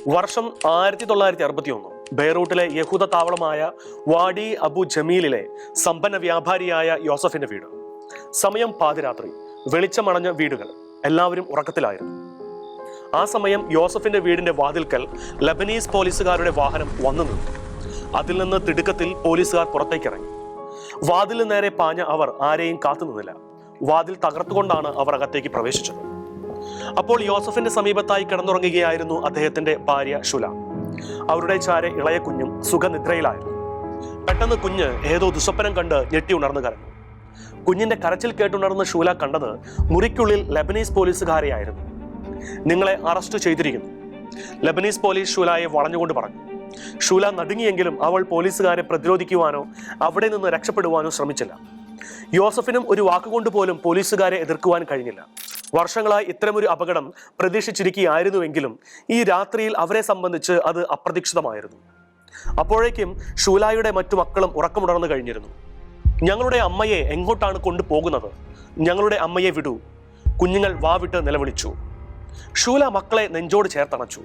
വർഷം 1961. ബെയ്റൂട്ടിലെ യഹൂദ താവളമായ വാഡി അബു ജമീലിലെ സമ്പന്ന വ്യാപാരിയായ യോസഫിന്റെ വീട്. സമയം പാതിരാത്രി, വെളിച്ചമണഞ്ഞ വീടുകൾ, എല്ലാവരും ഉറക്കത്തിലായിരുന്നു. ആ സമയം യോസഫിന്റെ വീടിന്റെ വാതിൽക്കൽ ലബനീസ് പോലീസുകാരുടെ വാഹനം വന്നു നിന്നു. അതിൽ നിന്ന് തിടുക്കത്തിൽ പോലീസുകാർ പുറത്തേക്കിറങ്ങി. വാതിലിന് നേരെ പാഞ്ഞ അവർ ആരെയും കാത്തുനിന്നില്ല. വാതിൽ തകർത്തുകൊണ്ടാണ് അവർ അകത്തേക്ക് പ്രവേശിച്ചത്. അപ്പോൾ യോസഫിന്റെ സമീപത്തായി കിടന്നുറങ്ങുകയായിരുന്നു അദ്ദേഹത്തിന്റെ ഭാര്യ ഷുല. അവരുടെ ചാരെ ഇളയ കുഞ്ഞും സുഖനിദ്രയിലായിരുന്നു. പെട്ടെന്ന് കുഞ്ഞ് ഏതോ ദുസ്വപ്നം കണ്ട് ഞെട്ടി ഉണർന്നു കരഞ്ഞു. കുഞ്ഞിന്റെ കരച്ചിൽ കേട്ടുണർന്ന് ഷൂല കണ്ടത് മുറിക്കുള്ളിൽ ലബനീസ് പോലീസുകാരെയായിരുന്നു. നിങ്ങളെ അറസ്റ്റ് ചെയ്തിരിക്കുന്നു, ലബനീസ് പോലീസ് ഷൂലയെ വളഞ്ഞുകൊണ്ട് പറഞ്ഞു. ഷൂല നടുങ്ങിയെങ്കിലും അവൾ പോലീസുകാരെ പ്രതിരോധിക്കുവാനോ അവിടെ നിന്ന് രക്ഷപ്പെടുവാനോ ശ്രമിച്ചില്ല. യോസഫിനും ഒരു വാക്കുകൊണ്ട് പോലും പോലീസുകാരെ എതിർക്കുവാൻ കഴിഞ്ഞില്ല. വർഷങ്ങളായി ഇത്തരമൊരു അപകടം പ്രതീക്ഷിച്ചിരിക്കുകയായിരുന്നുവെങ്കിലും ഈ രാത്രിയിൽ അവരെ സംബന്ധിച്ച് അത് അപ്രതീക്ഷിതമായിരുന്നു. അപ്പോഴേക്കും ഷൂലായുടെ മറ്റു മക്കളും ഉറക്കമുണർന്നു കഴിഞ്ഞിരുന്നു. ഞങ്ങളുടെ അമ്മയെ എങ്ങോട്ടാണ് കൊണ്ടുപോകുന്നത്? ഞങ്ങളുടെ അമ്മയെ വിടൂ! കുഞ്ഞുങ്ങൾ വാവിട്ട് നിലവിളിച്ചു. ഷൂല മക്കളെ നെഞ്ചോട് ചേർത്തണച്ചു.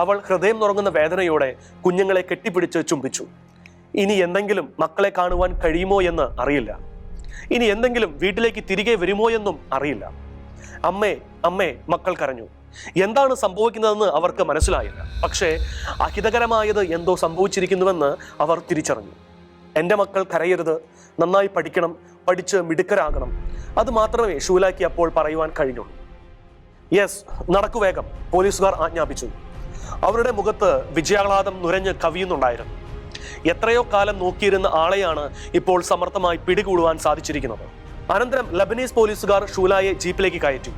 അവൾ ഹൃദയം നുറങ്ങുന്ന വേദനയോടെ കുഞ്ഞുങ്ങളെ കെട്ടിപ്പിടിച്ച് ചുംബിച്ചു. ഇനി എന്തെങ്കിലും മക്കളെ കാണുവാൻ കഴിയുമോ എന്ന് അറിയില്ല. ഇനി എന്തെങ്കിലും വീട്ടിലേക്ക് തിരികെ വരുമോ എന്നും അറിയില്ല. അമ്മേ, അമ്മേ, മക്കൾ കരഞ്ഞു. എന്താണ് സംഭവിക്കുന്നതെന്ന് അവർക്ക് മനസ്സിലായില്ല. പക്ഷേ അഹിതകരമായത് എന്തോ സംഭവിച്ചിരിക്കുന്നുവെന്ന് അവർ തിരിച്ചറിഞ്ഞു. എൻ്റെ മക്കൾ കരയരുത്, നന്നായി പഠിക്കണം, പഠിച്ച് മിടുക്കരാകണം. അത് മാത്രമേ ഷൂലാക്ക് അപ്പോൾ പറയുവാൻ കഴിഞ്ഞുള്ളൂ. യെസ്, നടക്കു വേഗം, പോലീസുകാർ ആജ്ഞാപിച്ചു. അവരുടെ മുഖത്ത് വിജയാഹ്ലാദം നുരഞ്ഞ് കവിയുന്നുണ്ടായിരുന്നു. എത്രയോ കാലം നോക്കിയിരുന്ന ആളെയാണ് ഇപ്പോൾ സമർത്ഥമായി പിടികൂടുവാൻ സാധിച്ചിരിക്കുന്നത്. അനന്തരം ലബനീസ് പോലീസുകാർ ഷൂലായെ ജീപ്പിലേക്ക് കയറ്റി.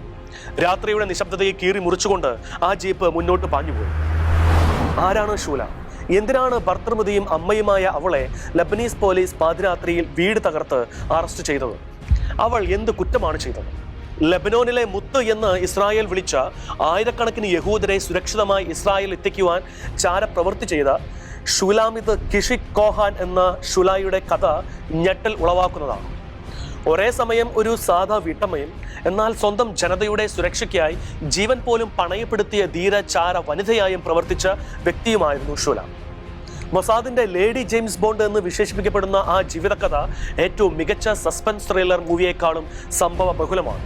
രാത്രിയുടെ നിശബ്ദതയെ കീറി മുറിച്ചുകൊണ്ട് ആ ജീപ്പ് മുന്നോട്ട് പാഞ്ഞുപോയി. ആരാണ് ഷൂല? എന്തിനാണ് ഭർത്തൃമതിയും അമ്മയുമായ അവളെ ലബനീസ് പോലീസ് പാതിരാത്രിയിൽ വീട് തകർത്ത് അറസ്റ്റ് ചെയ്തത്? അവൾ എന്ത് കുറ്റമാണ് ചെയ്തത്? ലബനോനിലെ മുത്ത് എന്ന് ഇസ്രായേൽ വിളിച്ച ആയിരക്കണക്കിന് യഹൂദരെ സുരക്ഷിതമായി ഇസ്രായേൽ എത്തിക്കുവാൻ ചാരപ്രവൃത്തി ചെയ്ത ഷുലാമിത് കിഷിക് കോഹാൻ എന്ന ഷുലായുടെ കഥ ഞെട്ടൽ ഉളവാക്കുന്നതാണ്. ഒരേ സമയം ഒരു സാധാ വീട്ടമ്മയും എന്നാൽ സ്വന്തം ജനതയുടെ സുരക്ഷയ്ക്കായി ജീവൻ പോലും പണയപ്പെടുത്തിയ ധീര ചാര വനിതയായും പ്രവർത്തിച്ച വ്യക്തിയുമായിരുന്നു ഷുല. മൊസാദിന്റെ ലേഡി ജെയിംസ് ബോണ്ട് എന്ന് വിശേഷിപ്പിക്കപ്പെടുന്ന ആ ജീവിതകഥ ഏറ്റവും മികച്ച സസ്പെൻസ് ത്രില്ലർ മൂവിയേക്കാളും സംഭവ ബഹുലമാണ്.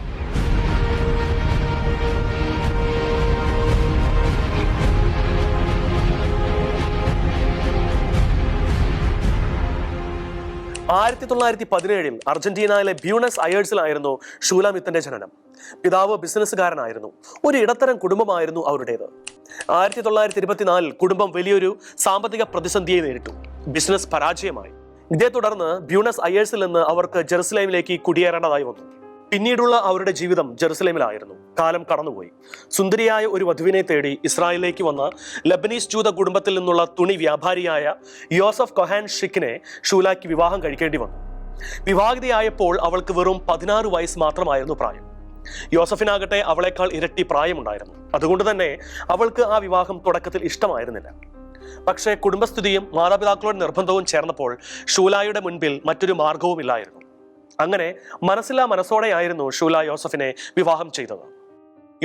ആയിരത്തി 1917 അർജന്റീനയിലെ ബ്യൂണസ് അയേഴ്സിലായിരുന്നു ഷൂലാമിത്തിന്റെ ജനനം. പിതാവ് ബിസിനസ്സുകാരനായിരുന്നു. ഒരു ഇടത്തരം കുടുംബമായിരുന്നു അവരുടേത്. 1924 കുടുംബം വലിയൊരു സാമ്പത്തിക പ്രതിസന്ധിയെ നേരിട്ടു. ബിസിനസ് പരാജയമായി. ഇതേ തുടർന്ന് ബ്യൂണസ് അയേഴ്സിൽ നിന്ന് അവർക്ക് ജെറുസലേമിലേക്ക് കുടിയേറേണ്ടതായി വന്നു. പിന്നീടുള്ള അവരുടെ ജീവിതം ജെറുസലേമിലായിരുന്നു. കാലം കടന്നുപോയി. സുന്ദരിയായ ഒരു വധുവിനെ തേടി ഇസ്രായേലിലേക്ക് വന്ന ലബനീസ് ജൂത കുടുംബത്തിൽ നിന്നുള്ള തുണി വ്യാപാരിയായ യോസഫ് കൊഹാൻ ഷിക്കിനെ ഷൂലാക്ക് വിവാഹം കഴിക്കേണ്ടി വന്നു. വിവാഹിതയായപ്പോൾ അവൾക്ക് വെറും 16 വയസ്സ് മാത്രമായിരുന്നു പ്രായം. യോസഫിനാകട്ടെ അവളെക്കാൾ ഇരട്ടി പ്രായമുണ്ടായിരുന്നു. അതുകൊണ്ട് തന്നെ അവൾക്ക് ആ വിവാഹം തുടക്കത്തിൽ ഇഷ്ടമായിരുന്നില്ല. പക്ഷേ കുടുംബസ്ഥിതിയും മാതാപിതാക്കളുടെ നിർബന്ധവും ചേർന്നപ്പോൾ ഷൂലായുടെ മുൻപിൽ മറ്റൊരു മാർഗവുമില്ലായിരുന്നു. അങ്ങനെ മനസ്സില്ലാ മനസ്സോടെയായിരുന്നു ഷൂല യോസഫിനെ വിവാഹം ചെയ്തത്.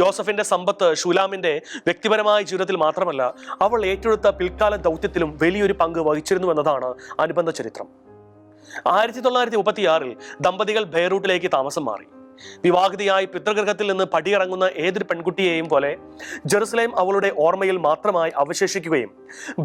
യോസഫിന്റെ സമ്പത്ത് ഷൂലാമിന്റെ വ്യക്തിപരമായ ജീവിതത്തിൽ മാത്രമല്ല, അവൾ ഏറ്റെടുത്ത പിൽക്കാല ദൗത്യത്തിലും വലിയൊരു പങ്ക് വഹിച്ചിരുന്നു എന്നതാണ് അനുബന്ധ ചരിത്രം. 1936 ദമ്പതികൾ ബെയ്റൂട്ടിലേക്ക് താമസം മാറി. വിവാഹിതയായി പിതൃഗൃഹത്തിൽ നിന്ന് പടിയിറങ്ങുന്ന ഏതൊരു പെൺകുട്ടിയെയും പോലെ ജെറുസലേം അവളുടെ ഓർമ്മയിൽ മാത്രമായി അവശേഷിക്കുകയും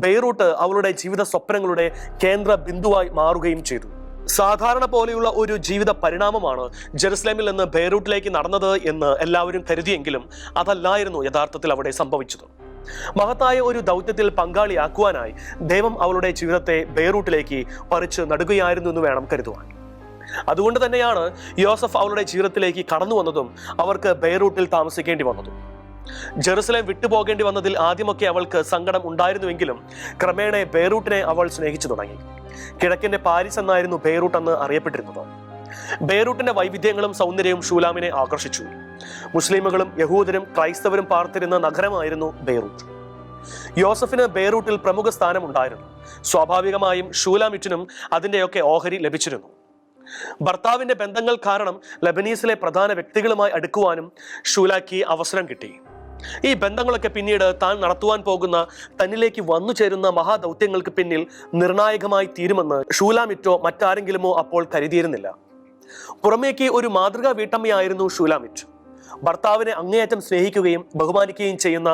ബെയ്റൂട്ട് അവളുടെ ജീവിത സ്വപ്നങ്ങളുടെ കേന്ദ്ര ബിന്ദുവായി മാറുകയും ചെയ്തു. സാധാരണ പോലെയുള്ള ഒരു ജീവിത പരിണാമമാണ് ജെറുസലേമിൽ നിന്ന് ബെയ്റൂട്ടിലേക്ക് നടന്നത് എന്ന് എല്ലാവരും കരുതിയെങ്കിലും അതല്ലായിരുന്നു യഥാർത്ഥത്തിൽ അവിടെ സംഭവിച്ചത്. മഹത്തായ ഒരു ദൗത്യത്തിൽ പങ്കാളിയാക്കുവാനായി ദൈവം അവളുടെ ജീവിതത്തെ ബെയ്റൂട്ടിലേക്ക് പറിച്ച് നടുകയായിരുന്നു എന്ന് വേണം കരുതുവാൻ. അതുകൊണ്ട് തന്നെയാണ് യോസഫ് അവളുടെ ജീവിതത്തിലേക്ക് കടന്നു വന്നതും അവർക്ക് ബെയ്റൂട്ടിൽ താമസിക്കേണ്ടി വന്നതും. ജെറുസലേം വിട്ടുപോകേണ്ടി വന്നതിൽ ആദ്യമൊക്കെ അവൾക്ക് സങ്കടം ഉണ്ടായിരുന്നുവെങ്കിലും ക്രമേണ ബെയ്റൂട്ടിനെ അവൾ സ്നേഹിച്ചു തുടങ്ങി. കിഴക്കിന്റെ പാരീസ് എന്നായിരുന്നു ബെയ്റൂട്ട് അന്ന് അറിയപ്പെട്ടിരുന്നത്. ബെയ്റൂട്ടിന്റെ വൈവിധ്യങ്ങളും സൗന്ദര്യവും ഷൂലാമിനെ ആകർഷിച്ചു. മുസ്ലിമുകളും യഹൂദരും ക്രൈസ്തവരും പാർത്തിരുന്ന നഗരമായിരുന്നു ബെയ്റൂട്ട്. യോസഫിന് ബെയ്റൂട്ടിൽ പ്രമുഖ സ്ഥാനം ഉണ്ടായിരുന്നു. സ്വാഭാവികമായും ഷൂലാമിറ്റിനും അതിന്റെയൊക്കെ ഓഹരി ലഭിച്ചിരുന്നു. ഭർത്താവിന്റെ ബന്ധങ്ങൾ കാരണം ലബനീസിലെ പ്രധാന വ്യക്തികളുമായി അടുക്കുവാനും ഷൂലാക്ക് അവസരം കിട്ടി. ഈ ബന്ധങ്ങളൊക്കെ പിന്നീട് താൻ നടത്തുവാൻ പോകുന്ന തന്നിലേക്ക് വന്നു ചേരുന്ന മഹാദൗത്യങ്ങൾക്ക് പിന്നിൽ നിർണായകമായി തീരുമെന്ന് ഷൂലാമിറ്റോ മറ്റാരെങ്കിലുമോ അപ്പോൾ കരുതിയിരുന്നില്ല. പുറമേക്ക് ഒരു മാതൃകാ വീട്ടമ്മയായിരുന്നു ഷൂലാമിറ്റ്. ഭർത്താവിനെ അങ്ങേയറ്റം സ്നേഹിക്കുകയും ബഹുമാനിക്കുകയും ചെയ്യുന്ന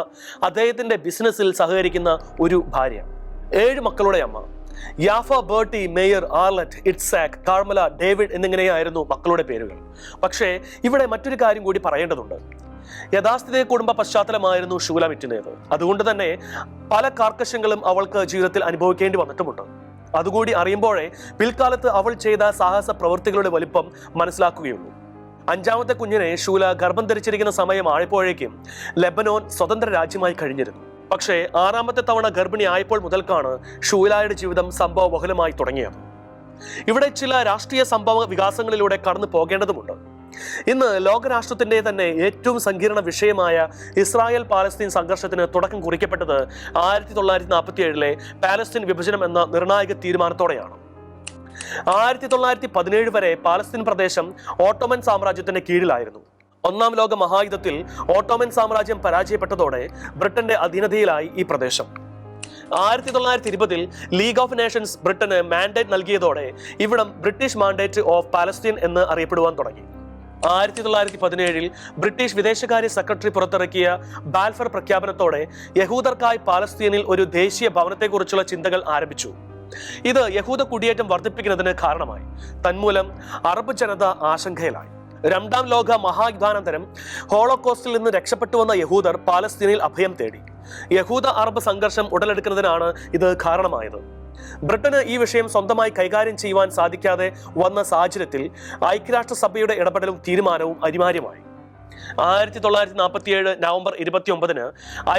അദ്ദേഹത്തിന്റെ ബിസിനസ്സിൽ സഹകരിക്കുന്ന ഒരു ഭാര്യ. 7 മക്കളുടെ അമ്മ. യാഫ, ബേർട്ടി, മേയർ, ആർലറ്റ്, ഇറ്റ്സാക്, കാർമല, ഡേവിഡ് എന്നിങ്ങനെയായിരുന്നു മക്കളുടെ പേരുകൾ. പക്ഷേ ഇവിടെ മറ്റൊരു കാര്യം കൂടി പറയേണ്ടതുണ്ട്. യഥാസ്ഥിത കുടുംബ പശ്ചാത്തലമായിരുന്നു ഷൂലാമിറ്റിൻ്റേത്. അതുകൊണ്ട് തന്നെ പല കാർക്കശ്യങ്ങളും അവൾക്ക് ജീവിതത്തിൽ അനുഭവിക്കേണ്ടി വന്നിട്ടുമുണ്ട്. അതുകൂടി അറിയുമ്പോഴേ പിൽക്കാലത്ത് അവൾ ചെയ്ത സാഹസ പ്രവൃത്തികളുടെ വലിപ്പം മനസ്സിലാക്കുകയുള്ളൂ. 5ാമത്തെ കുഞ്ഞിനെ ഷൂല ഗർഭം ധരിച്ചിരിക്കുന്ന സമയമായപ്പോഴേക്കും ലെബനോൻ സ്വതന്ത്ര രാജ്യമായി കഴിഞ്ഞിരുന്നു. പക്ഷേ 6ാമത്തെ തവണ ഗർഭിണി ആയപ്പോൾ മുതൽക്കാണ് ഷൂലായുടെ ജീവിതം സംഭവബഹുലമായി തുടങ്ങിയത്. ഇവിടെ ചില രാഷ്ട്രീയ സംഭവ വികാസങ്ങളിലൂടെ കടന്നു പോകേണ്ടതുണ്ട്. ഇന്ന് ലോകരാഷ്ട്രത്തിന്റെ തന്നെ ഏറ്റവും സങ്കീർണ വിഷയമായ ഇസ്രായേൽ പാലസ്തീൻ സംഘർഷത്തിന് തുടക്കം കുറിക്കപ്പെട്ടത് 1947 പാലസ്തീൻ വിഭജനം എന്ന നിർണായക തീരുമാനത്തോടെയാണ്. 1917 വരെ പാലസ്തീൻ പ്രദേശം ഓട്ടോമൻ സാമ്രാജ്യത്തിന്റെ കീഴിലായിരുന്നു. 1ാം ലോക മഹായുദ്ധത്തിൽ ഓട്ടോമൻ സാമ്രാജ്യം പരാജയപ്പെട്ടതോടെ ബ്രിട്ടന്റെ അധീനതയിലായി ഈ പ്രദേശം. 1920 ലീഗ് ഓഫ് നേഷൻസ് ബ്രിട്ടന് മാൻഡേറ്റ് നൽകിയതോടെ ഇവിടം ബ്രിട്ടീഷ് മാൻഡേറ്റ് ഓഫ് പാലസ്തീൻ എന്ന് അറിയപ്പെടുവാൻ തുടങ്ങി. 1917 ബ്രിട്ടീഷ് വിദേശകാര്യ സെക്രട്ടറി പുറത്തിറക്കിയ ബാൽഫർ പ്രഖ്യാപനത്തോടെ യഹൂദർക്കായി പാലസ്തീനിൽ ഒരു ദേശീയ ഭവനത്തെക്കുറിച്ചുള്ള ചിന്തകൾ ആരംഭിച്ചു. ഇത് യഹൂദ കുടിയേറ്റം വർദ്ധിപ്പിക്കുന്നതിന് കാരണമായി. തന്മൂലം അറബ് ജനത ആശങ്കയിലായി. 2ാം ലോക മഹായുദ്ധാനന്തരം ഹോളോകോസ്റ്റിൽ നിന്ന് രക്ഷപ്പെട്ടു വന്ന യഹൂദർ പാലസ്തീനിൽ അഭയം തേടി. യഹൂദ അറബ് സംഘർഷം ഉടലെടുക്കുന്നതിനാണ് ഇത് കാരണമായത്. ബ്രിട്ടന് ഈ വിഷയം സ്വന്തമായി കൈകാര്യം ചെയ്യുവാൻ സാധിക്കാതെ വന്ന സാഹചര്യത്തിൽ ഐക്യരാഷ്ട്രസഭയുടെ ഇടപെടലും തീരുമാനവും അനിവാര്യമായി. 1947 നവംബർ 29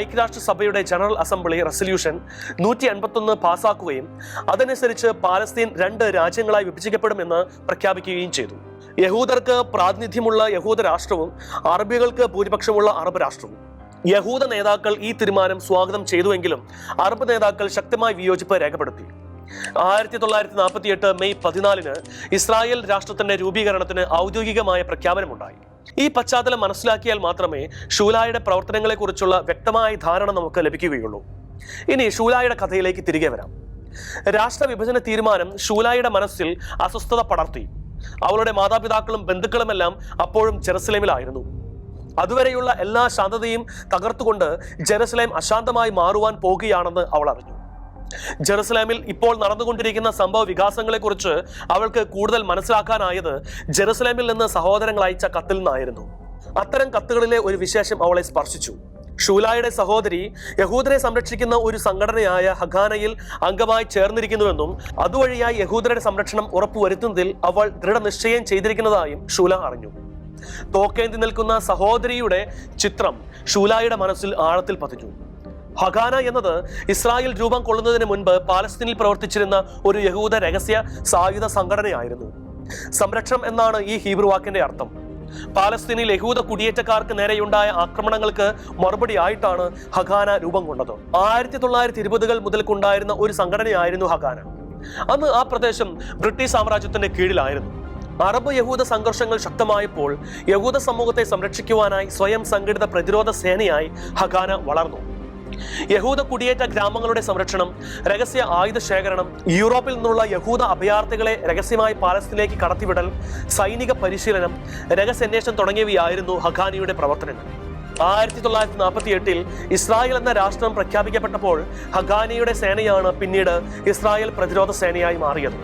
ഐക്യരാഷ്ട്രസഭയുടെ ജനറൽ അസംബ്ലി റെസല്യൂഷൻ 151 പാസാക്കുകയും അതനുസരിച്ച് പാലസ്തീൻ 2 രാജ്യങ്ങളായി വിഭജിക്കപ്പെടുമെന്ന് പ്രഖ്യാപിക്കുകയും ചെയ്തു. യഹൂദർക്ക് പ്രാതിനിധ്യമുള്ള യഹൂദ രാഷ്ട്രവും അറബികൾക്ക് ഭൂരിപക്ഷമുള്ള അറബ് രാഷ്ട്രവും. യഹൂദ നേതാക്കൾ ഈ തീരുമാനം സ്വാഗതം ചെയ്തുവെങ്കിലും അറബ് നേതാക്കൾ ശക്തമായി വിയോജിപ്പ് രേഖപ്പെടുത്തി. 1948 മെയ് 14 ഇസ്രായേൽ രാഷ്ട്രത്തിന്റെ രൂപീകരണത്തിന് ഔദ്യോഗികമായ പ്രഖ്യാപനമുണ്ടായി. ഈ പശ്ചാത്തലം മനസ്സിലാക്കിയാൽ മാത്രമേ ഷൂലായുടെ പ്രവർത്തനങ്ങളെക്കുറിച്ചുള്ള വ്യക്തമായ ധാരണ നമുക്ക് ലഭിക്കുകയുള്ളൂ. ഇനി ഷൂലായുടെ കഥയിലേക്ക് തിരികെ വരാം. രാഷ്ട്രവിഭജന തീരുമാനം ഷൂലായുടെ മനസ്സിൽ അസ്വസ്ഥത പടർത്തി. അവളുടെ മാതാപിതാക്കളും ബന്ധുക്കളുമെല്ലാം അപ്പോഴും ജെറുസലേമിലായിരുന്നു. അതുവരെയുള്ള എല്ലാ ശാന്തതയും തകർത്തുകൊണ്ട് ജെറുസലേം അശാന്തമായി മാറുവാൻ പോകുകയാണെന്ന് അവൾ അറിഞ്ഞു. ജെറുസലേമിൽ ഇപ്പോൾ നടന്നുകൊണ്ടിരിക്കുന്ന സംഭവ വികാസങ്ങളെക്കുറിച്ച് അവൾക്ക് കൂടുതൽ മനസ്സിലാക്കാനായത് ജെറുസലേമിൽ നിന്ന് സഹോദരങ്ങൾ അയച്ച കത്തിൽ നിന്നായിരുന്നു. അത്തരം കത്തുകളിലെ ഒരു വിശേഷം അവളെ സ്പർശിച്ചു. ഷൂലായുടെ സഹോദരി യഹൂദരെ സംരക്ഷിക്കുന്ന ഒരു സംഘടനയായ ഹഗാനയിൽ അംഗമായി ചേർന്നിരിക്കുന്നുവെന്നും അതുവഴിയായി യഹൂദരുടെ സംരക്ഷണം ഉറപ്പുവരുത്തുന്നതിൽ അവൾ ദൃഢനിശ്ചയം ചെയ്തിരിക്കുന്നതായും ഷൂല അറിഞ്ഞു. തോക്കേന്തി നിൽക്കുന്ന സഹോദരിയുടെ ചിത്രം ഷൂലായുടെ മനസ്സിൽ ആഴത്തിൽ പതിഞ്ഞു. ഹഗാന എന്നത് ഇസ്രായേൽ രൂപം കൊള്ളുന്നതിന് മുൻപ് പാലസ്തീനിൽ പ്രവർത്തിച്ചിരുന്ന ഒരു യഹൂദ രഹസ്യ സായുധ സംഘടനയായിരുന്നു. സംരക്ഷണം എന്നാണ് ഈ ഹീബ്രു വാക്കിന്റെ അർത്ഥം. പാലസ്തീനിൽ യഹൂദ കുടിയേറ്റക്കാർക്ക് നേരെയുണ്ടായ ആക്രമണങ്ങൾക്ക് മറുപടിയായിട്ടാണ് ഹഗാന രൂപം കൊണ്ടത്. 1920 മുതൽക്കുണ്ടായിരുന്ന ഒരു സംഘടനയായിരുന്നു ഹഗാന. അന്ന് ആ പ്രദേശം ബ്രിട്ടീഷ് സാമ്രാജ്യത്തിന്റെ കീഴിലായിരുന്നു. അറബ് യഹൂദ സംഘർഷങ്ങൾ ശക്തമായപ്പോൾ യഹൂദ സമൂഹത്തെ സംരക്ഷിക്കുവാനായി സ്വയം സംഘടിത പ്രതിരോധ സേനയായി ഹഗാന വളർന്നു. യഹൂദ കുടിയേറ്റ ഗ്രാമങ്ങളുടെ സംരക്ഷണം, രഹസ്യ ആയുധ ശേഖരണം, യൂറോപ്പിൽ നിന്നുള്ള യഹൂദ അഭയാർത്ഥികളെ രഹസ്യമായി പാലസ്തീനിലേക്ക് കടത്തിവിടൽ, സൈനിക പരിശീലനം, രഹസ്യാന്വേഷണം തുടങ്ങിയവയായിരുന്നു ഹഗാനയുടെ പ്രവർത്തനങ്ങൾ. 1948 ഇസ്രായേൽ എന്ന രാഷ്ട്രം പ്രഖ്യാപിക്കപ്പെട്ടപ്പോൾ ഹഗാനയുടെ സേനയാണ് പിന്നീട് ഇസ്രായേൽ പ്രതിരോധ സേനയായി മാറിയത്.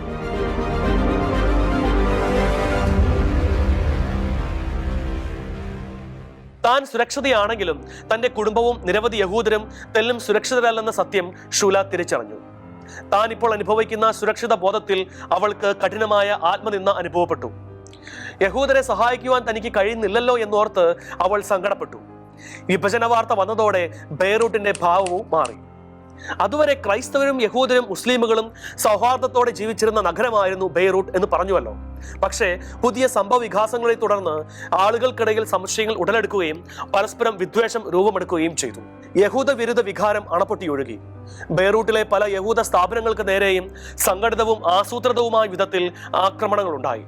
താൻ സുരക്ഷിതയാണെങ്കിലും തന്റെ കുടുംബവും നിരവധി യഹൂദരും തെല്ലും സുരക്ഷിതരല്ലെന്ന സത്യം ഷൂല തിരിച്ചറിഞ്ഞു. താൻ ഇപ്പോൾ അനുഭവിക്കുന്ന സുരക്ഷിത ബോധത്തിൽ അവൾക്ക് കഠിനമായ ആത്മനിന്ദ അനുഭവപ്പെട്ടു. യഹൂദരെ സഹായിക്കുവാൻ തനിക്ക് കഴിയുന്നില്ലല്ലോ എന്നോർത്ത് അവൾ സങ്കടപ്പെട്ടു. വിഭജന വാർത്ത വന്നതോടെ ബെയ്റൂട്ടിന്റെ ഭാവവും മാറി. അതുവരെ ക്രൈസ്തവരും യഹൂദരും മുസ്ലിമുകളും സൗഹാർദ്ദത്തോടെ ജീവിച്ചിരുന്ന നഗരമായിരുന്നു ബെയ്റൂട്ട് എന്ന് പറഞ്ഞുവല്ലോ. പക്ഷേ പുതിയ സംഭവ വികാസങ്ങളെ തുടർന്ന് ആളുകൾക്കിടയിൽ സംശയങ്ങൾ ഉടലെടുക്കുകയും പരസ്പരം വിദ്വേഷം രൂപമെടുക്കുകയും ചെയ്തു. യഹൂദ വിരുദ്ധ വികാരം അണപ്പൊട്ടിയൊഴുകി. ബെയ്റൂട്ടിലെ പല യഹൂദ സ്ഥാപനങ്ങൾക്ക് നേരെയും സംഘടിതവും ആസൂത്രിതവുമായ വിധത്തിൽ ആക്രമണങ്ങൾ ഉണ്ടായി.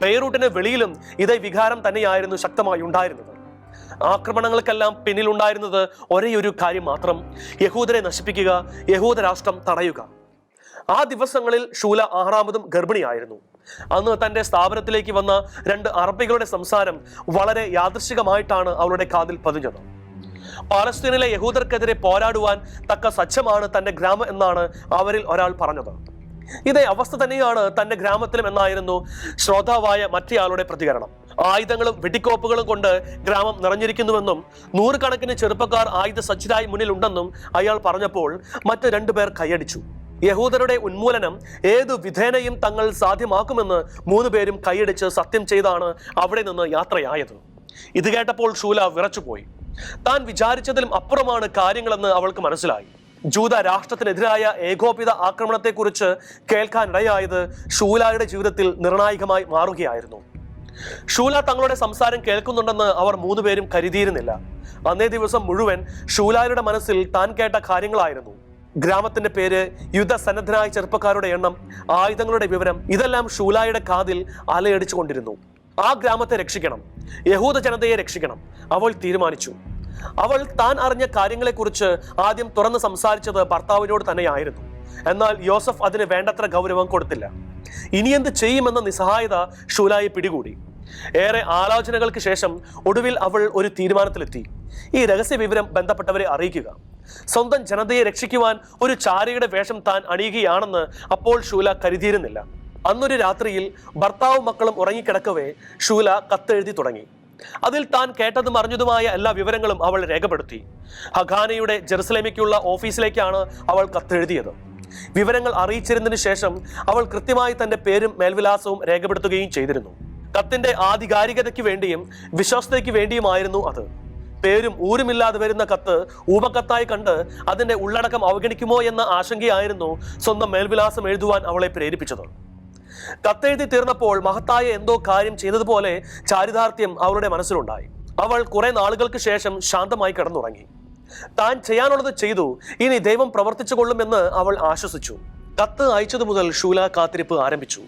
ബെയ്റൂട്ടിന് വെളിയിലും ഇതേ വികാരം തന്നെയായിരുന്നു ശക്തമായി ഉണ്ടായിരുന്നത്. ആക്രമണങ്ങൾക്കെല്ലാം പിന്നിലുണ്ടായിരുന്നത് ഒരേയൊരു കാര്യം മാത്രം: യഹൂദരെ നശിപ്പിക്കുക, യഹൂദ രാഷ്ട്രം തടയുക. ആ ദിവസങ്ങളിൽ ഷൂല 6ാമതും ഗർഭിണിയായിരുന്നു. അന്ന് തന്റെ സ്ഥാപനത്തിലേക്ക് വന്ന 2 അറബികളുടെ സംസാരം വളരെ യാദൃശ്ചികമായിട്ടാണ് അവളുടെ കാതിൽ പതിഞ്ഞത്. പാലസ്തീനിലെ യഹൂദർക്കെതിരെ പോരാടുവാൻ തക്ക സജ്ജമാണ് തന്റെ ഗ്രാമം എന്നാണ് അവരിൽ ഒരാൾ പറഞ്ഞത്. ഇതേ അവസ്ഥ തന്നെയാണ് തന്റെ ഗ്രാമത്തിലും എന്നായിരുന്നു ശ്രോതാവായ മറ്റേയാളുടെ പ്രതികരണം. ആയുധങ്ങളും വെടിക്കോപ്പുകളും കൊണ്ട് ഗ്രാമം നിറഞ്ഞിരിക്കുന്നുവെന്നും 100 കണക്കിന് ചെറുപ്പക്കാർ ആയുധ സജ്ജരായി മുന്നിലുണ്ടെന്നും അയാൾ പറഞ്ഞപ്പോൾ മറ്റ് 2 പേർ കൈയടിച്ചു. യഹൂദരുടെ ഉന്മൂലനം ഏതു വിധേനയും തങ്ങൾ സാധ്യമാക്കുമെന്ന് 3 പേരും കൈയടിച്ച് സത്യം ചെയ്താണ് അവിടെ നിന്ന് യാത്രയായത്. ഇത് കേട്ടപ്പോൾ ഷൂല വിറച്ചുപോയി. താൻ വിചാരിച്ചതിലും അപ്പുറമാണ് കാര്യങ്ങളെന്ന് അവൾക്ക് മനസ്സിലായി. ജൂത രാഷ്ട്രത്തിനെതിരായ ഏകോപിത ആക്രമണത്തെക്കുറിച്ച് കേൾക്കാനിടയായത് ഷൂലയുടെ ജീവിതത്തിൽ നിർണായകമായി മാറുകയായിരുന്നു. ഷൂല തങ്ങളുടെ സംസാരം കേൾക്കുന്നുണ്ടെന്ന് അവർ 3 പേരും കരുതിയിരുന്നില്ല. അന്നേ ദിവസം മുഴുവൻ ഷൂലയുടെ മനസ്സിൽ താൻ കേട്ട കാര്യങ്ങളായിരുന്നു: ഗ്രാമത്തിന്റെ പേര്, യുദ്ധസന്നദ്ധരായ ചെറുപ്പക്കാരുടെ എണ്ണം, ആയുധങ്ങളുടെ വിവരം. ഇതെല്ലാം ഷൂലയുടെ കാതിൽ അലയടിച്ചു കൊണ്ടിരുന്നു. ആ ഗ്രാമത്തെ രക്ഷിക്കണം, യഹൂദ ജനതയെ രക്ഷിക്കണം, അവൾ തീരുമാനിച്ചു. അവൾ താൻ അറിഞ്ഞ കാര്യങ്ങളെക്കുറിച്ച് ആദ്യം തുറന്ന് സംസാരിച്ചത് ഭർത്താവിനോട് തന്നെയായിരുന്നു. എന്നാൽ യോസഫ് അതിന് വേണ്ടത്ര ഗൗരവം കൊടുത്തില്ല. ഇനിയെന്ത് ചെയ്യുമെന്ന നിസ്സഹായത ഷൂലയെ പിടികൂടി. ഏറെ ആലോചനകൾക്ക് ശേഷം ഒടുവിൽ അവൾ ഒരു തീരുമാനത്തിലെത്തി: ഈ രഹസ്യ വിവരം ബന്ധപ്പെട്ടവരെ അറിയിക്കുക. സ്വന്തം ജനതയെ രക്ഷിക്കുവാൻ ഒരു ചാരയുടെ വേഷം താൻ അണിയുകയാണെന്ന് അപ്പോൾ ഷൂല കരുതിയിരുന്നില്ല. അന്നൊരു രാത്രിയിൽ ഭർത്താവും മക്കളും ഉറങ്ങിക്കിടക്കവേ ഷൂല കത്തെഴുതി തുടങ്ങി. അതിൽ താൻ കേട്ടതും അറിഞ്ഞതുമായ എല്ലാ വിവരങ്ങളും അവൾ രേഖപ്പെടുത്തി. ഹഖാനയുടെ ജെറുസലേമിലേക്കുള്ള ഓഫീസിലേക്കാണ് അവൾ കത്തെഴുതിയത്. വിവരങ്ങൾ അറിയിച്ചിരുന്നതിന് ശേഷം അവൾ കൃത്യമായി തന്റെ പേരും മേൽവിലാസവും രേഖപ്പെടുത്തുകയും ചെയ്തിരുന്നു. കത്തിന്റെ ആധികാരികതയ്ക്ക് വേണ്ടിയും വിശ്വാസതയ്ക്ക് വേണ്ടിയുമായിരുന്നു അത്. പേരും ഊരുമില്ലാതെ വരുന്ന കത്ത് ഊമക്കത്തായി കണ്ട് അതിന്റെ ഉള്ളടക്കം അവഗണിക്കുമോ എന്ന ആശങ്കയായിരുന്നു സ്വന്തം മേൽവിലാസം എഴുതുവാൻ അവളെ പ്രേരിപ്പിച്ചത്. കത്തെഴുതി തീർന്നപ്പോൾ മഹത്തായ എന്തോ കാര്യം ചെയ്തതുപോലെ ചാരിതാർത്ഥ്യം അവളുടെ മനസ്സിലുണ്ടായി. അവൾ കുറെ നാളുകൾക്ക് ശേഷം ശാന്തമായി കിടന്നുറങ്ങി. താൻ ചെയ്യാനുള്ളത് ചെയ്തു, ഇനി ദൈവം പ്രവർത്തിച്ചു കൊള്ളുമെന്ന് അവൾ ആശ്വസിച്ചു. കത്ത് അയച്ചതു മുതൽ ഷൂല കാത്തിരിപ്പ് ആരംഭിച്ചു.